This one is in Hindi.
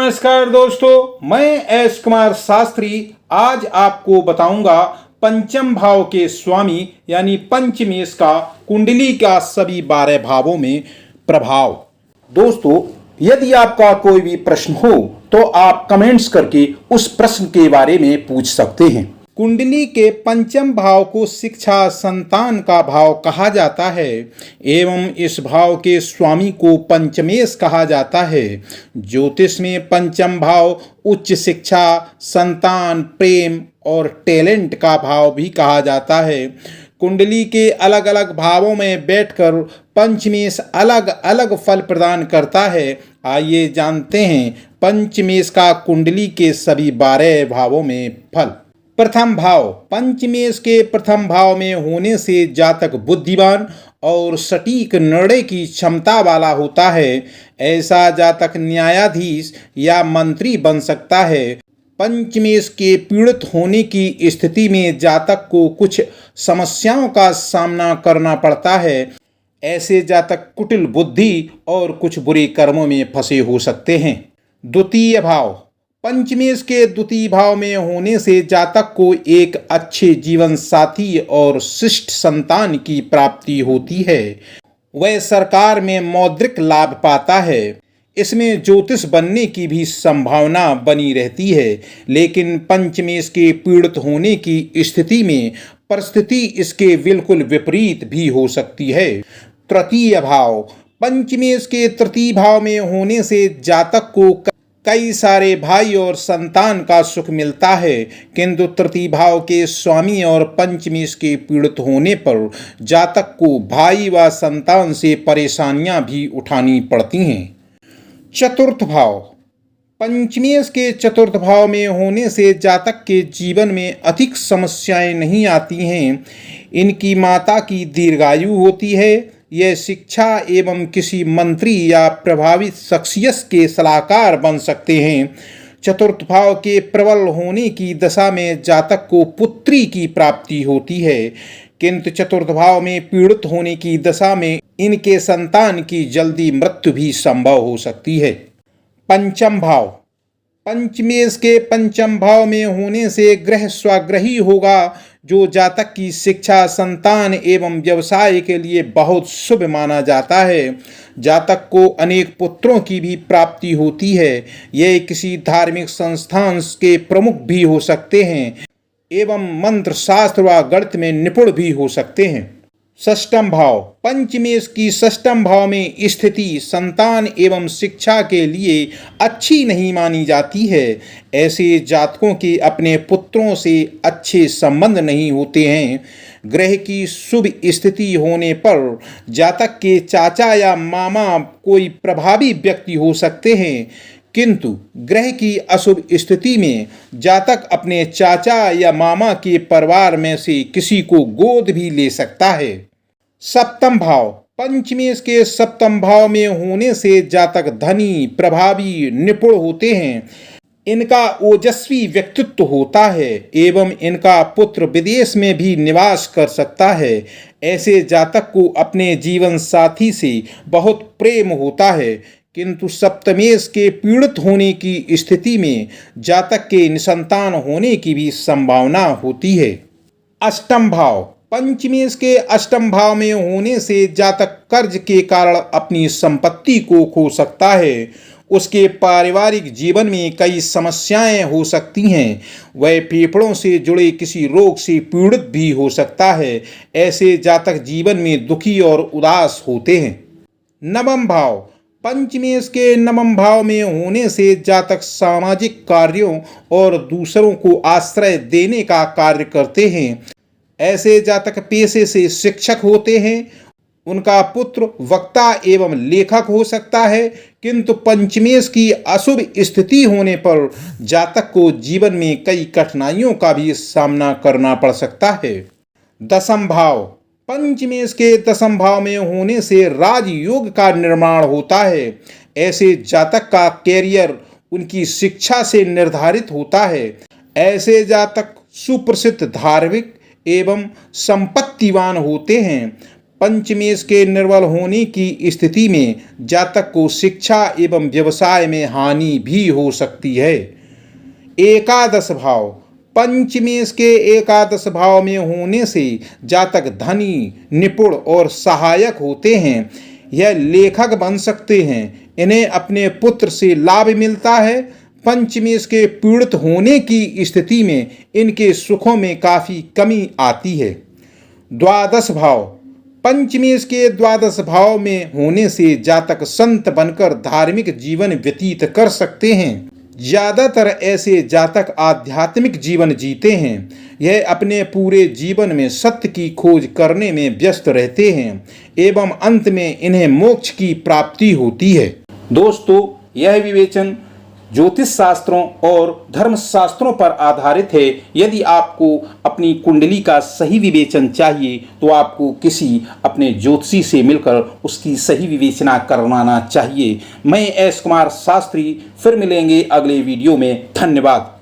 नमस्कार दोस्तों, मैं एस कुमार शास्त्री आज आपको बताऊंगा पंचम भाव के स्वामी यानी पंचमेश का कुंडली का सभी 12 भावों में प्रभाव। दोस्तों, यदि आपका कोई भी प्रश्न हो तो आप कमेंट्स करके उस प्रश्न के बारे में पूछ सकते हैं। कुंडली के पंचम भाव को शिक्षा संतान का भाव कहा जाता है एवं इस भाव के स्वामी को पंचमेश कहा जाता है। ज्योतिष में पंचम भाव उच्च शिक्षा, संतान, प्रेम और टैलेंट का भाव भी कहा जाता है। कुंडली के अलग अलग भावों में बैठकर पंचमेश अलग अलग फल प्रदान करता है। आइए जानते हैं पंचमेश का कुंडली के सभी 12 भावों में फल। प्रथम भाव। पंचमेश के प्रथम भाव में होने से जातक बुद्धिमान और सटीक निर्णय की क्षमता वाला होता है। ऐसा जातक न्यायाधीश या मंत्री बन सकता है। पंचमेश के पीड़ित होने की स्थिति में जातक को कुछ समस्याओं का सामना करना पड़ता है। ऐसे जातक कुटिल बुद्धि और कुछ बुरे कर्मों में फंसे हो सकते हैं। द्वितीय भाव। पंचमेश के द्वितीय भाव में होने से जातक को एक अच्छे जीवन साथी और शिष्ट संतान की प्राप्ति होती है। वह सरकार में मौद्रिक लाभ पाता है। इसमें ज्योतिष बनने की भी संभावना बनी रहती है, लेकिन पंचमेश के पीड़ित होने की स्थिति में परिस्थिति इसके बिल्कुल विपरीत भी हो सकती है। तृतीय भाव। पंचमेश के तृतीय भाव में होने से जातक को कई सारे भाई और संतान का सुख मिलता है, किंतु तृतीय भाव के स्वामी और पंचमेश के पीड़ित होने पर जातक को भाई व संतान से परेशानियां भी उठानी पड़ती हैं। चतुर्थ भाव। पंचमेश के चतुर्थ भाव में होने से जातक के जीवन में अधिक समस्याएं नहीं आती हैं। इनकी माता की दीर्घायु होती है। यह शिक्षा एवं किसी मंत्री या प्रभावित शख्सियत के सलाहकार बन सकते हैं। चतुर्थ भाव के प्रबल होने की दशा में जातक को पुत्री की प्राप्ति होती है, किंतु चतुर्थ भाव में पीड़ित होने की दशा में इनके संतान की जल्दी मृत्यु भी संभव हो सकती है। पंचम भाव। पंचमेश के पंचम भाव में होने से ग्रह स्वाग्रही होगा, जो जातक की शिक्षा, संतान एवं व्यवसाय के लिए बहुत शुभ माना जाता है। जातक को अनेक पुत्रों की भी प्राप्ति होती है। यह किसी धार्मिक संस्थान के प्रमुख भी हो सकते हैं एवं मंत्र शास्त्र व गणित में निपुण भी हो सकते हैं। षष्ठम भाव। पंचमेश की षष्ठम भाव में स्थिति संतान एवं शिक्षा के लिए अच्छी नहीं मानी जाती है। ऐसे जातकों के अपने पुत्रों से अच्छे संबंध नहीं होते हैं। ग्रह की शुभ स्थिति होने पर जातक के चाचा या मामा कोई प्रभावी व्यक्ति हो सकते हैं, किंतु ग्रह की अशुभ स्थिति में जातक अपने चाचा या मामा के परिवार में से किसी को गोद भी ले सकता है। सप्तम भाव। पंचमेश के सप्तम भाव में होने से जातक धनी, प्रभावी, निपुण होते हैं। इनका ओजस्वी व्यक्तित्व होता है एवं इनका पुत्र विदेश में भी निवास कर सकता है। ऐसे जातक को अपने जीवन साथी से बहुत प्रेम होता है, किंतु सप्तमेश के पीड़ित होने की स्थिति में जातक के निसंतान होने की भी संभावना होती है। अष्टम भाव। पंचमेश के अष्टम भाव में होने से जातक कर्ज के कारण अपनी संपत्ति को खो सकता है। उसके पारिवारिक जीवन में कई समस्याएं हो सकती हैं। वह फेफड़ों से जुड़े किसी रोग से पीड़ित भी हो सकता है। ऐसे जातक जीवन में दुखी और उदास होते हैं। नवम भाव। पंचमेश के नवम भाव में होने से जातक सामाजिक कार्यों और दूसरों को आश्रय देने का कार्य करते हैं। ऐसे जातक पेशे से शिक्षक होते हैं। उनका पुत्र वक्ता एवं लेखक हो सकता है, किंतु पंचमेश की अशुभ स्थिति होने पर जातक को जीवन में कई कठिनाइयों का भी सामना करना पड़ सकता है। दसम भाव। पंचमेश के दसम भाव में होने से राजयोग का निर्माण होता है। ऐसे जातक का कैरियर उनकी शिक्षा से निर्धारित होता है। ऐसे जातक सुप्रसिद्ध धार्मिक एवं संपत्तिवान होते हैं। पंचमेश के निर्बल होने की स्थिति में जातक को शिक्षा एवं व्यवसाय में हानि भी हो सकती है। एकादश भाव, पंचमेश के एकादश भाव में होने से जातक धनी, निपुण और सहायक होते हैं। यह लेखक बन सकते हैं। इन्हें अपने पुत्र से लाभ मिलता है। पंचमेश के पीड़ित होने की स्थिति में इनके सुखों में काफ़ी कमी आती है। द्वादश भाव, पंचमेश के द्वादश भाव में होने से जातक संत बनकर धार्मिक जीवन व्यतीत कर सकते हैं। ज़्यादातर ऐसे जातक आध्यात्मिक जीवन जीते हैं। यह अपने पूरे जीवन में सत्य की खोज करने में व्यस्त रहते हैं एवं अंत में इन्हें मोक्ष की प्राप्ति होती है। दोस्तों, यह विवेचन ज्योतिष शास्त्रों और धर्म शास्त्रों पर आधारित है। यदि आपको अपनी कुंडली का सही विवेचन चाहिए तो आपको किसी अपने ज्योतिषी से मिलकर उसकी सही विवेचना करवाना चाहिए। मैं एस कुमार शास्त्री, फिर मिलेंगे अगले वीडियो में। धन्यवाद।